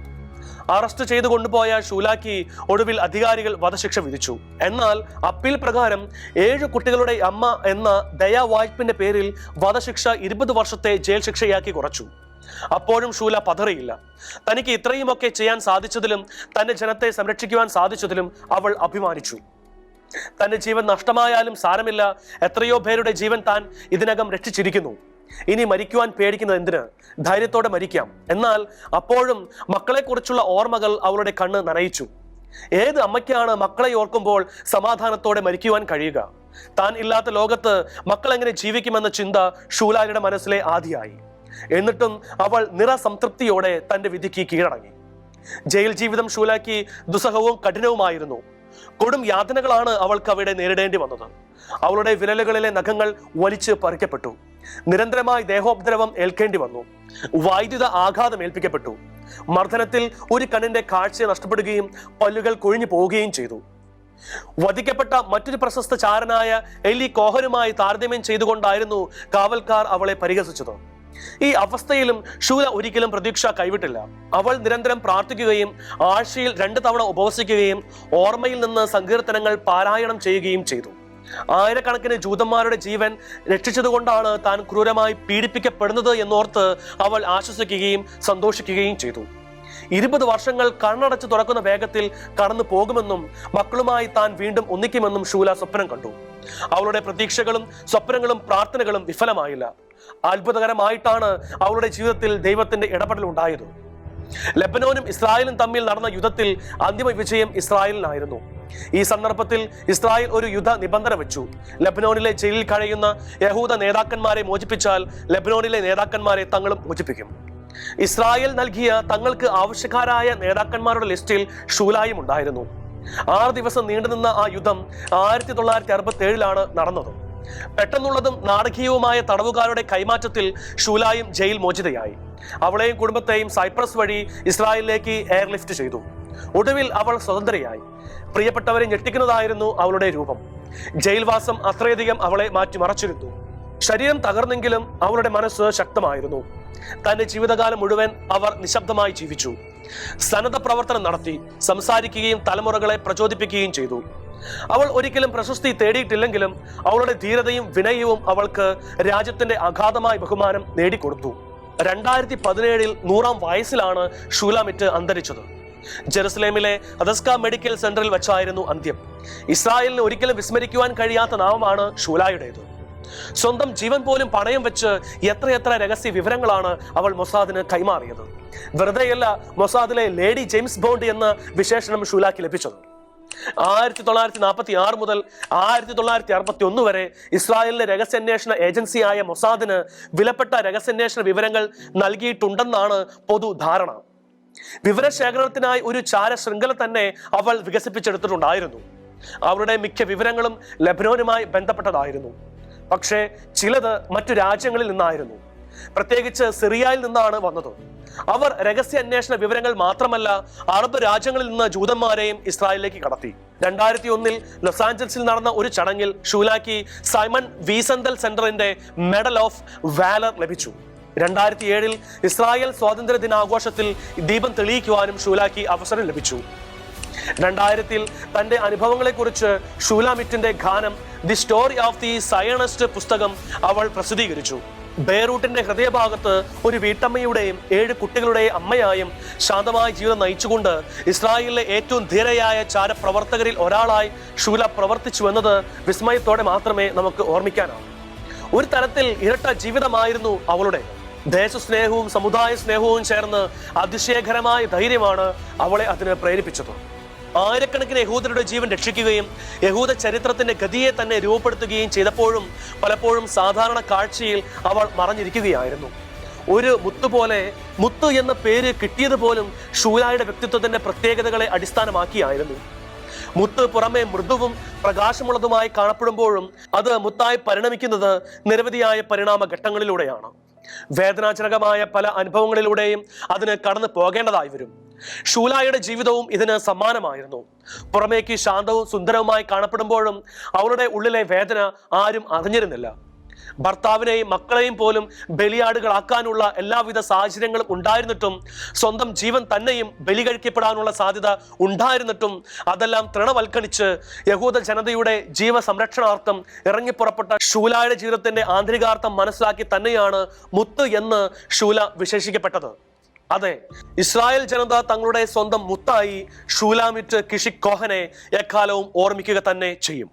അറസ്റ്റ് ചെയ്തു കൊണ്ടുപോയ ഷൂലാക്ക് ഒടുവിൽ അധികാരികൾ വധശിക്ഷ വിധിച്ചു. എന്നാൽ അപ്പീൽ പ്രകാരം 7 കുട്ടികളുടെ അമ്മ എന്ന ദയാവായ്പിന്റെ പേരിൽ വധശിക്ഷ 20 വർഷത്തെ ജയിൽ ശിക്ഷയാക്കി കുറച്ചു. അപ്പോഴും ഷൂല പതറിയില്ല. തനിക്ക് ഇത്രയുമൊക്കെ ചെയ്യാൻ സാധിച്ചതിലും തന്റെ ജനത്തെ സംരക്ഷിക്കുവാൻ സാധിച്ചതിലും അവൾ അഭിമാനിച്ചു. തന്റെ ജീവൻ നഷ്ടമായാലും സാരമില്ല, എത്രയോ പേരുടെ ജീവൻ താൻ ഇതിനകം രക്ഷിച്ചിരിക്കുന്നു. ഇനി മരിക്കുവാൻ പേടിക്കുന്നത് എന്തിന്? ധൈര്യത്തോടെ മരിക്കാം. എന്നാൽ അപ്പോഴും മക്കളെക്കുറിച്ചുള്ള ഓർമ്മകൾ അവളുടെ കണ്ണ് നനയിച്ചു. ഏത് അമ്മയ്ക്കാണ് മക്കളെ ഓർക്കുമ്പോൾ സമാധാനത്തോടെ മരിക്കുവാൻ കഴിയുക? താൻ ഇല്ലാത്ത ലോകത്ത് മക്കൾ എങ്ങനെ ജീവിക്കുമെന്ന ചിന്ത ഷൂലായുടെ മനസ്സിലെ ആദിയായി. എന്നിട്ടും അവൾ നിറസംതൃപ്തിയോടെ തന്റെ വിധിക്ക് കീഴടങ്ങി. ജയിൽ ജീവിതം ഷൂലാക്ക് ദുസ്സഹവും കഠിനവുമായിരുന്നു. കൊടും യാതനകളാണ് അവൾക്ക് അവിടെ നേരിടേണ്ടി വന്നത്. അവളുടെ വിരലുകളിലെ നഖങ്ങൾ വലിച്ച് പറിക്കപ്പെട്ടു. നിരന്തരമായി ദേഹോപദ്രവം ഏൽക്കേണ്ടി വന്നു. വൈദ്യുത ആഘാതം ഏൽപ്പിക്കപ്പെട്ടു. മർദ്ദനത്തിൽ ഒരു കണ്ണിന്റെ കാഴ്ച നഷ്ടപ്പെടുകയും പല്ലുകൾ കൊഴിഞ്ഞു പോവുകയും ചെയ്തു. വധിക്കപ്പെട്ട മറ്റൊരു പ്രശസ്ത ചാരനായ എലി കോഹനുമായി താരതമ്യം ചെയ്തുകൊണ്ടായിരുന്നു കാവൽക്കാർ അവളെ പരിഹസിച്ചത്. ഈ അവസ്ഥയിലും ഷൂല ഒരിക്കലും പ്രതീക്ഷ കൈവിട്ടില്ല. അവൾ നിരന്തരം പ്രാർത്ഥിക്കുകയും ആഴ്ചയിൽ 2 തവണ ഉപവസിക്കുകയും ഓർമ്മയിൽ നിന്ന് സങ്കീർത്തനങ്ങൾ പാരായണം ചെയ്യുകയും ചെയ്തു. ആയിരക്കണക്കിന് ജൂതന്മാരുടെ ജീവൻ രക്ഷിച്ചതുകൊണ്ടാണ് താൻ ക്രൂരമായി പീഡിപ്പിക്കപ്പെടുന്നത് എന്നോർത്ത് അവൾ ആശ്വസിക്കുകയും സന്തോഷിക്കുകയും ചെയ്തു. 20 വർഷങ്ങൾ കണ്ണടച്ച് തുറക്കുന്ന വേഗത്തിൽ കടന്നു പോകുമെന്നും മക്കളുമായി താൻ വീണ്ടും ഒന്നിക്കുമെന്നും ഷൂല സ്വപ്നം കണ്ടു. അവളുടെ പ്രതീക്ഷകളും സ്വപ്നങ്ങളും പ്രാർത്ഥനകളും വിഫലമായില്ല. അത്ഭുതകരമായിട്ടാണ് അവളുടെ ജീവിതത്തിൽ ദൈവത്തിന്റെ ഇടപെടൽ ഉണ്ടായത്. ലെബനോനും ഇസ്രായേലും തമ്മിൽ നടന്ന യുദ്ധത്തിൽ അന്തിമ വിജയം ഇസ്രായേലിനായിരുന്നു. ഈ സന്ദർഭത്തിൽ ഇസ്രായേൽ ഒരു യുദ്ധ നിബന്ധന വെച്ചു. ലെബനോനിലെ ജയിലിൽ കഴിയുന്ന യഹൂദ നേതാക്കന്മാരെ മോചിപ്പിച്ചാൽ ലെബനോനിലെ നേതാക്കന്മാരെ തങ്ങളും മോചിപ്പിക്കും. ഇസ്രായേൽ നൽകിയ തങ്ങൾക്ക് ആവശ്യക്കാരായ നേതാക്കന്മാരുടെ ലിസ്റ്റിൽ ഷൂലായും ഉണ്ടായിരുന്നു. 6 ദിവസം നീണ്ടുനിന്ന ആ യുദ്ധം 1967 നടന്നത്. പെട്ടെന്നുള്ളതും നാടകീയവുമായ തടവുകാരുടെ കൈമാറ്റത്തിൽ ഷൂലായും ജയിൽ മോചിതയായി. അവളെയും കുടുംബത്തെയും സൈപ്രസ് വഴി ഇസ്രായേലിലേക്ക് എയർലിഫ്റ്റ് ചെയ്തു. ഒടുവിൽ അവൾ സ്വതന്ത്രയായി. പ്രിയപ്പെട്ടവരെ ഞെട്ടിക്കുന്നതായിരുന്നു അവളുടെ രൂപം. ജയിൽവാസം അത്രയധികം അവളെ മാറ്റിമറച്ചിരുന്നു. ശരീരം തകർന്നെങ്കിലും അവളുടെ മനസ്സ് ശക്തമായിരുന്നു. തന്റെ ജീവിതകാലം മുഴുവൻ അവർ നിശബ്ദമായി ജീവിച്ചു. സന്നദ്ധ പ്രവർത്തനം നടത്തി, സംസാരിക്കുകയും തലമുറകളെ പ്രചോദിപ്പിക്കുകയും ചെയ്തു. അവൾ ഒരിക്കലും പ്രശസ്തി തേടിയിട്ടില്ലെങ്കിലും അവളുടെ ധീരതയും വിനയവും അവൾക്ക് രാജ്യത്തിന്റെ അഗാധമായ ബഹുമാനം നേടിക്കൊടുത്തു. 2017 100-ാം വയസ്സിലാണ് ഷൂലാമിറ്റ് അന്തരിച്ചത്. ജെറുസലേമിലെ അദസ്ക മെഡിക്കൽ സെന്ററിൽ വെച്ചായിരുന്നു അന്ത്യം. ഇസ്രായേലിന് ഒരിക്കലും വിസ്മരിക്കുവാൻ കഴിയാത്ത നാമമാണ് ഷൂലായുടേത്. സ്വന്തം ജീവൻ പോലും പണയം വെച്ച് എത്രയെത്ര രഹസ്യ വിവരങ്ങളാണ് അവൾ മൊസാദിന് കൈമാറിയത്. വെറുതെയല്ല മൊസാദിലെ ലേഡി ജെയിംസ് ബോണ്ട് എന്ന വിശേഷണം ഷൂലാക്ക് ലഭിച്ചത്. 1946 മുതൽ 1961 വരെ ഇസ്രായേലിലെ രഹസ്യാന്വേഷണ ഏജൻസിയായ മൊസാദിന് വിലപ്പെട്ട രഹസ്യാന്വേഷണ വിവരങ്ങൾ നൽകിയിട്ടുണ്ടെന്നാണ് പൊതുധാരണ. വിവരശേഖരണത്തിനായി ഒരു ചാര ശൃംഖല തന്നെ അവൾ വികസിപ്പിച്ചെടുത്തിട്ടുണ്ടായിരുന്നു. അവരുടെ മിക്ക വിവരങ്ങളും ലെബനോനുമായി ബന്ധപ്പെട്ടതായിരുന്നു. പക്ഷേ ചിലത് മറ്റു രാജ്യങ്ങളിൽ നിന്നായിരുന്നു. പ്രത്യേകിച്ച് സിറിയയിൽ നിന്നാണ് വന്നത്. അവർ രഹസ്യാന്വേഷണ വിവരങ്ങൾ മാത്രമല്ല, അറബ് രാജ്യങ്ങളിൽ നിന്ന് ജൂതന്മാരെയും ഇസ്രായേലിലേക്ക് കടത്തി. 2001 ലോസ് ആഞ്ചൽസിൽ നടന്ന ഒരു ചടങ്ങിൽ ഷൂലാക്ക് സൈമൺ വീസന്തൽ സെന്ററിന്റെ മെഡൽ ഓഫ് വാലർ ലഭിച്ചു. 2007 ഇസ്രായേൽ സ്വാതന്ത്ര്യ ദിനാഘോഷത്തിൽ ദീപം തെളിയിക്കുവാനും ഷൂലാക്ക് അവസരം ലഭിച്ചു. 2000 തന്റെ അനുഭവങ്ങളെക്കുറിച്ച് ഷൂലാമിറ്റിന്റെ ഗാനം the story of the Zionist പുസ്തകം അവൾ പ്രസിദ്ധീകരിച്ചു. ബെയ്റൂട്ടിന്റെ ഹൃദയഭാഗത്ത് ഒരു വീട്ടമ്മയുടെയും 7 കുട്ടികളുടെയും അമ്മയായും ശാന്തമായ ജീവിതം നയിച്ചുകൊണ്ട് ഇസ്രായേലിലെ ഏറ്റവും ധീരയായ ചാരപ്രവർത്തകരിൽ ഒരാളായി ഷൂല പ്രവർത്തിച്ചു എന്നത് വിസ്മയത്തോടെ മാത്രമേ നമുക്ക് ഓർമ്മിക്കാനാവൂ. ഒരു തരത്തിൽ ഇരട്ട ജീവിതമായിരുന്നു അവളുടെ. ദേശസ്നേഹവും സമുദായ സ്നേഹവും ചേർന്ന് അതിശയകരമായ ധൈര്യമാണ് അവളെ അതിന് പ്രേരിപ്പിച്ചത്. ആയിരക്കണക്കിന് യഹൂദരുടെ ജീവൻ രക്ഷിക്കുകയും യഹൂദ ചരിത്രത്തിന്റെ ഗതിയെ തന്നെ രൂപപ്പെടുത്തുകയും ചെയ്തപ്പോഴും പലപ്പോഴും സാധാരണ കാഴ്ചയിൽ അവൾ മറഞ്ഞിരിക്കുകയായിരുന്നു. ഒരു മുത്തുപോലെ, മുത്ത് എന്ന പേര് കിട്ടിയത് പോലും ഷൂലായുടെ വ്യക്തിത്വത്തിന്റെ പ്രത്യേകതകളെ അടിസ്ഥാനമാക്കിയായിരുന്നു. മുത്ത് പുറമെ മൃദുവും പ്രകാശമുള്ളതുമായി കാണപ്പെടുമ്പോഴും അത് മുത്തായി പരിണമിക്കുന്നത് നിരവധിയായ പരിണാമ ഘട്ടങ്ങളിലൂടെയാണ്. വേദനാജനകമായ പല അനുഭവങ്ങളിലൂടെയും അതിന് കടന്നു പോകേണ്ടതായി വരും. ഷൂലായുടെ ജീവിതവും ഇതിന് സമാനമായിരുന്നു. പുറമേക്ക് ശാന്തവും സുന്ദരവുമായി കാണപ്പെടുമ്പോഴും അവളുടെ ഉള്ളിലെ വേദന ആരും അറിഞ്ഞിരുന്നില്ല. ഭർത്താവിനെയും മക്കളെയും പോലും ബലിയാടുകളാക്കാനുള്ള എല്ലാവിധ സാഹചര്യങ്ങളും ഉണ്ടായിരുന്നിട്ടും, സ്വന്തം ജീവൻ തന്നെയും ബലി കഴിക്കപ്പെടാനുള്ള സാധ്യത ഉണ്ടായിരുന്നിട്ടും അതെല്ലാം തൃണവൽക്കരിച്ച് യഹൂദ ജനതയുടെ ജീവസംരക്ഷണാർത്ഥം ഇറങ്ങിപ്പുറപ്പെട്ട ഷൂലായുടെ ജീവിതത്തിന്റെ ആന്തരികാർത്ഥം മനസ്സിലാക്കി തന്നെയാണ് മുത്ത് എന്ന് ഷൂല വിശേഷിക്കപ്പെട്ടത്. അതെ, ഇസ്രായേൽ ജനത തങ്ങളുടെ സ്വന്തം മുത്തായി ഷൂലാമിറ്റ് കിഷിക് കോഹനെ എക്കാലവും ഓർമ്മിക്കുക തന്നെ ചെയ്യും.